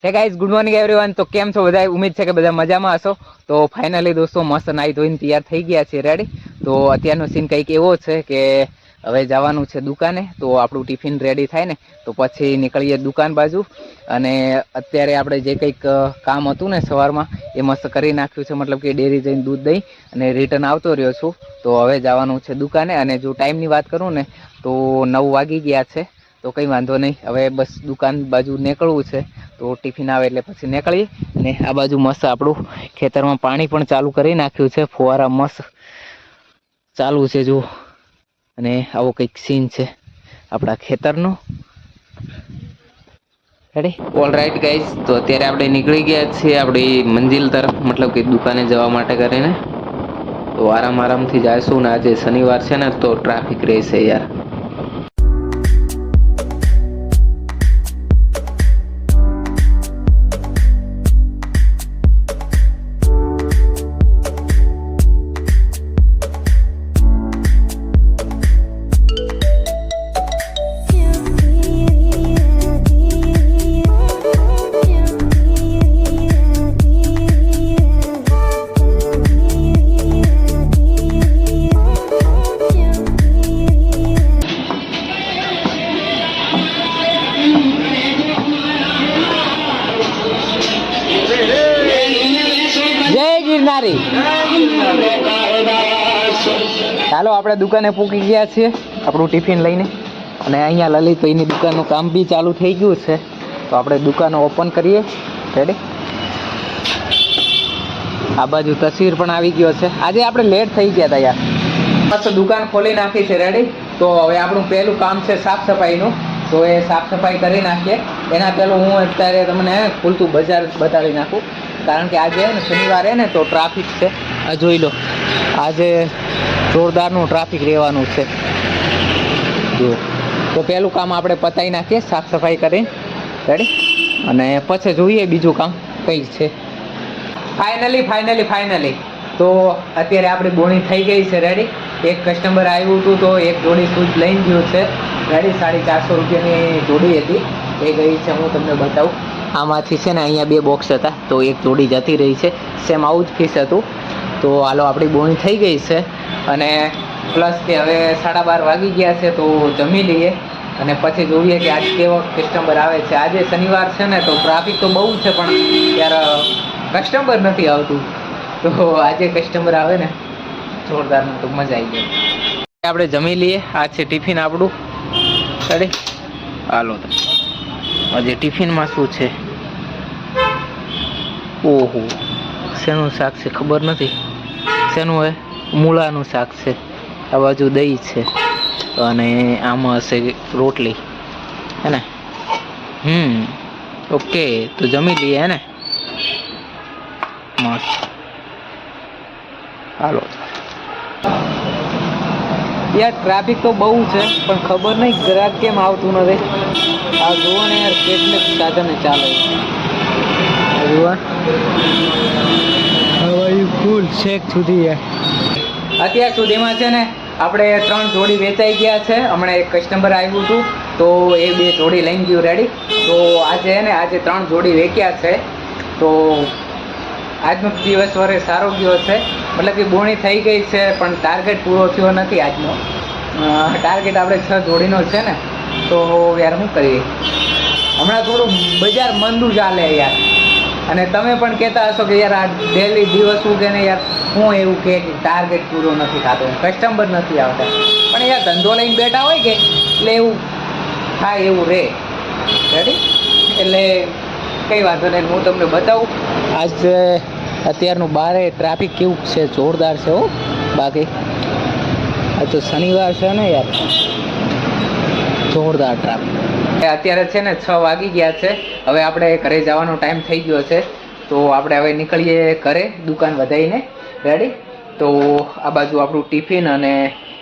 Hey guys, good morning everyone. તો કેમ છો બધા? ઉમ્મીદ છે કે બધા મજામાં હશો। તો ફાઇનલી દોસ્તો મસ્ત નાઈ ધોઈને તૈયાર થઈ ગયા છે, રેડી। તો અત્યારનો સીન કંઈક એવો છે કે હવે જવાનું છે દુકાને। તો આપણું ટિફિન રેડી થાય ને તો પછી નીકળીએ દુકાન બાજુ। અને અત્યારે આપણે જે કંઈક કામ હતું ને સવારમાં એ મસ્ત કરી નાખ્યું છે, મતલબ કે ડેરી જઈને દૂધ દઈ અને રિટર્ન આવતો રહ્યો છું। તો હવે જવાનું છે દુકાને। અને જો ટાઈમની વાત કરું ને તો 9 વાગી ગયા છે। તો કંઈ વાંધો નહીં, હવે બસ દુકાન બાજુ નીકળવું છે। તો ટિફિન આવે એટલે પછી નીકળીએ। અને આ બાજુ મસ્ત આપણું ખેતરમાં પાણી પણ ચાલુ કરી નાખ્યું છે, ફુવારા મસ્ત ચાલુ છે જો। અને આવો કંઈક સીન છે આપણા ખેતરનો, રેડી। ઓલ રાઈટ ગાઈઝ, તો અત્યારે આપણે નીકળી ગયા છીએ આપણી મંજિલ તરફ, મતલબ કે દુકાને જવા માટે કરીને। તો આરામથી જઈશું ને આજે શનિવાર છે ને તો ટ્રાફિક રહેશે યાર। ચાલો આપણે દુકાને પૂકી ગયા છીએ આપણું ટિફિન લઈને। અને અહીંયા લલિતભાઈની દુકાનનું કામ બી ચાલુ થઈ ગયું છે। તો આપણે દુકાન ઓપન કરીએ, રેડી। આ બાજુ તસવીર પણ આવી ગયો છે। આજે આપણે લેટ થઈ ગયા હતા યાર, બસ દુકાન ખોલી નાખી છે, રેડી। તો હવે આપણું પહેલું કામ છે સાફ સફાઈનું। તો એ સાફ સફાઈ કરી નાખીએ। એના પહેલું હું અત્યારે તમને ખુલતું બજાર બતાવી નાખું, કારણ કે આજે ને શનિવારે ને તો ટ્રાફિક છે। આ જોઈ લો, આજે જોરદારનું ટ્રાફિક રહેવાનું છે જો। તો પહેલું કામ આપણે પતાવી નાખીએ સાફ સફાઈ કરીને, રેડી। અને પછી જોઈએ બીજું કામ કંઈ છે। ફાઇનલી તો અત્યારે આપણી બોણી થઈ ગઈ છે, રેડી। એક કસ્ટમર આવ્યું હતું તો એક જોડી શૂઝ લઈને ગયું છે, રેડી। 450 રૂપિયાની જોડી હતી, એ ગઈ છે, હું તમને બતાવું। આમાંથી છે ને અહીંયા 2 બોક્સ હતા તો એક જોડી જતી રહી છે, સેમ આવું જ ફીસ હતું। તો હાલો આપણી બોણી થઈ ગઈ છે। અને પ્લસ કે હવે 12:30 વાગી ગયા છે, તો જમી લઈએ અને પછી જોઈએ કે આજ કેવો કસ્ટમર આવે છે। આજે શનિવાર છે ને તો ટ્રાફિક તો બહુ છે, પણ યાર કસ્ટમર નથી આવતું। તો આજે કસ્ટમર આવે ને જોરદારનું તો મજા આવી જાય। આપણે જમી લઈએ। આ છે ટિફિન આપણું, રેડી। હાલો તો આજે ટિફિનમાં શું છે? ઓહો, શેનું શાક છે ખબર નથી, શેનું હોય? મૂળાનું શાક છે। આ બાજુ દહીં છે અને આમાં હશે રોટલી, હે ને? ઓકે, તો જમી લઈએ, હે ને? મસ્ત, હાલો। યાર ટ્રાફિક તો બહુ છે, પણ ખબર નહીં ગ્રાહક કેમ આવતું નથી। આ જુઓ ને યાર, કેટલેક સાધને ચાલે જુઓ, ફૂલ છેક સુધી યાર। અત્યાર સુધીમાં છે ને આપણે 3 જોડી વેચાઈ ગયા છે। હમણાં એક કસ્ટમર આવ્યું હતું તો એ 2 જોડી લઈને ગયું, રેડી। તો આજે ને આજે 3 જોડી વેચ્યા છે। તો આજનો દિવસ વરે સારો ગયો છે, મતલબ કે બોણી થઈ ગઈ છે, પણ ટાર્ગેટ પૂરો થયો નથી આજનો। ટાર્ગેટ આપણે 6 જોડીનો છે ને, તો યાર શું કરીએ, હમણાં થોડું બજાર મંદું ચાલે યાર। અને તમે પણ કહેતા હશો કે યાર આ ડેલી દિવસ ઉગે ને યાર હું એવું કે ટાર્ગેટ પૂરો નથી થતો, કસ્ટમર નથી આવતા, પણ યાર ધંધો લઈને બેઠા હોય કે એટલે એવું થાય, એવું રહે, રેડી। એટલે કંઈ વાંધો નહીં, હું તમને બતાવું આજ અત્યારનું બારે ટ્રાફિક કેવું છે, જોરદાર છે હો। બાકી આ તો શનિવાર છે ને યાર, જોરદાર ટ્રાફિક। અત્યારે છે ને 6 વાગી ગયા છે। હવે આપણે ઘરે જવાનો ટાઈમ થઈ ગયો છે, તો આપણે હવે નીકળીએ ઘરે દુકાન વધારીને, રેડી। તો આ બાજુ આપણું ટિફિન અને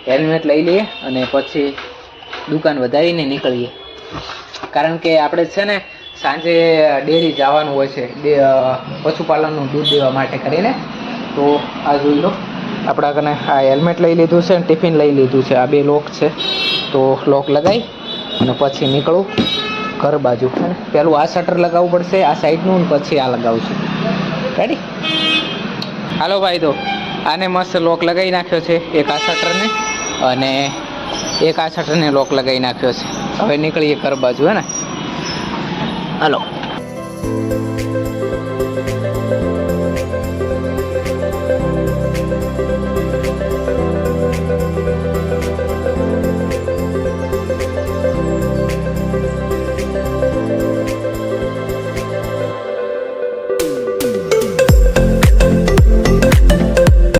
હેલ્મેટ લઈ લઈએ અને પછી દુકાન વધારીને નીકળીએ, કારણ કે આપણે છે ને સાંજે ડેરી જવાનું હોય છે, પશુપાલનનું દૂધ દેવા માટે કરીને। તો આ જોઈ લો, આપણા કને આ હેલ્મેટ લઈ લીધું છે અને ટિફિન લઈ લીધું છે। આ 2 લોક છે, તો લોક લગાવી અને પછી નીકળું ઘર બાજુ પેલું આ શટર લગાવવું પડશે આ સાઈડનું પછી આ લગાવું છું રેડી હાલો ભાઈ તો આને મસ્ત લોક લગાવી નાખ્યો છે એક આ શટરને અને એક આ શટરને લોક લગાવી નાખ્યો છે હવે નીકળીએ ઘર બાજુ હે ને હાલો